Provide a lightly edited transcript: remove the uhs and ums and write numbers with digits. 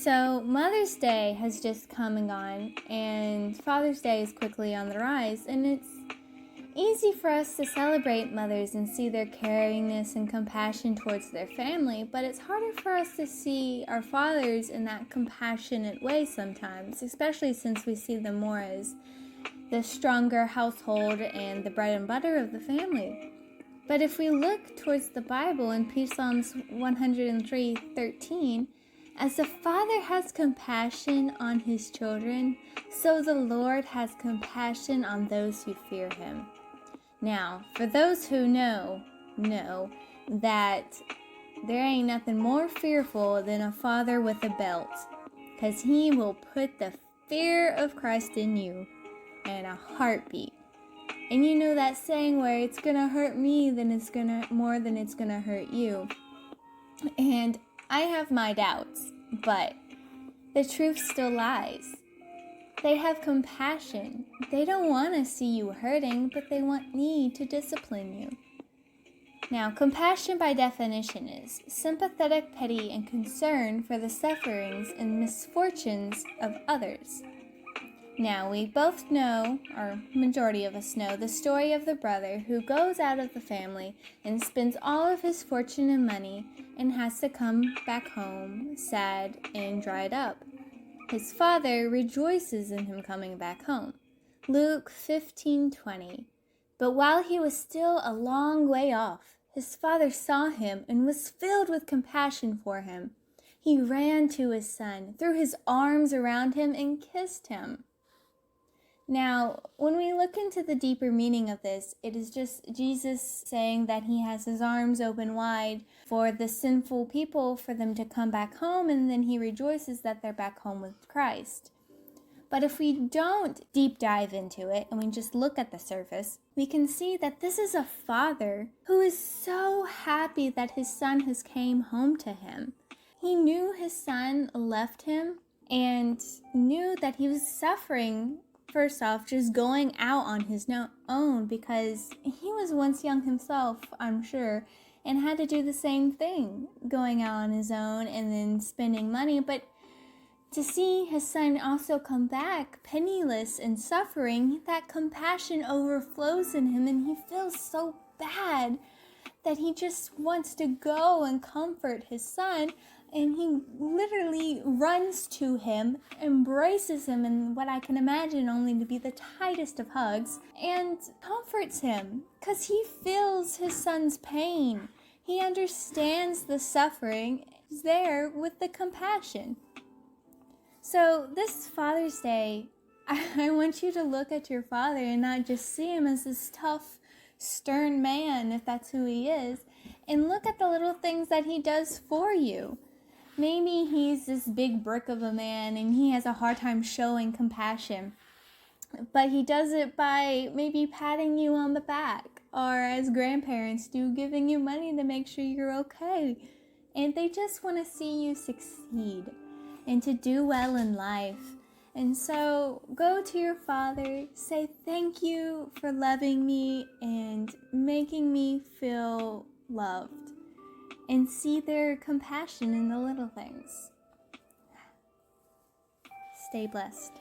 So Mother's Day has just come and gone, and Father's Day is quickly on the rise, and it's easy for us to celebrate mothers and see their caringness and compassion towards their family, but it's harder for us to see our fathers in that compassionate way sometimes, especially since we see them more as the stronger household and the bread and butter of the family. But if we look towards the Bible in Psalms 103:13, as the Father has compassion on his children, so the Lord has compassion on those who fear him. Now, for those who know that there ain't nothing more fearful than a father with a belt, because he will put the fear of Christ in you in a heartbeat. And you know that saying where it's gonna hurt me more than it's gonna hurt you. And I have my doubts, but the truth still lies. They have compassion. They don't want to see you hurting, but they want me to discipline you. Now, compassion by definition is sympathetic pity and concern for the sufferings and misfortunes of others. Now, we both know, or majority of us know, the story of the brother who goes out of the family and spends all of his fortune and money and has to come back home sad and dried up. His father rejoices in him coming back home. Luke 15:20. But while he was still a long way off, his father saw him and was filled with compassion for him. He ran to his son, threw his arms around him, and kissed him. Now, when we look into the deeper meaning of this, it is just Jesus saying that he has his arms open wide for the sinful people for them to come back home, and then he rejoices that they're back home with Christ. But if we don't deep dive into it and we just look at the surface, we can see that this is a father who is so happy that his son has came home to him. He knew his son left him and knew that he was suffering. First off, just going out on his own, because he was once young himself, I'm sure, and had to do the same thing, going out on his own and then spending money. But to see his son also come back penniless and suffering, that compassion overflows in him, and he feels so bad that he just wants to go and comfort his son. And he literally runs to him, embraces him in what I can imagine only to be the tightest of hugs, and comforts him because he feels his son's pain. He understands the suffering, is there with the compassion. So this Father's Day, I want you to look at your father and not just see him as this tough, stern man, if that's who he is, and look at the little things that he does for you. Maybe he's this big brick of a man and he has a hard time showing compassion, but he does it by maybe patting you on the back, or as grandparents do, giving you money to make sure you're okay. And they just want to see you succeed and to do well in life. And so go to your father, say thank you for loving me and making me feel loved, and see their compassion in the little things. Stay blessed.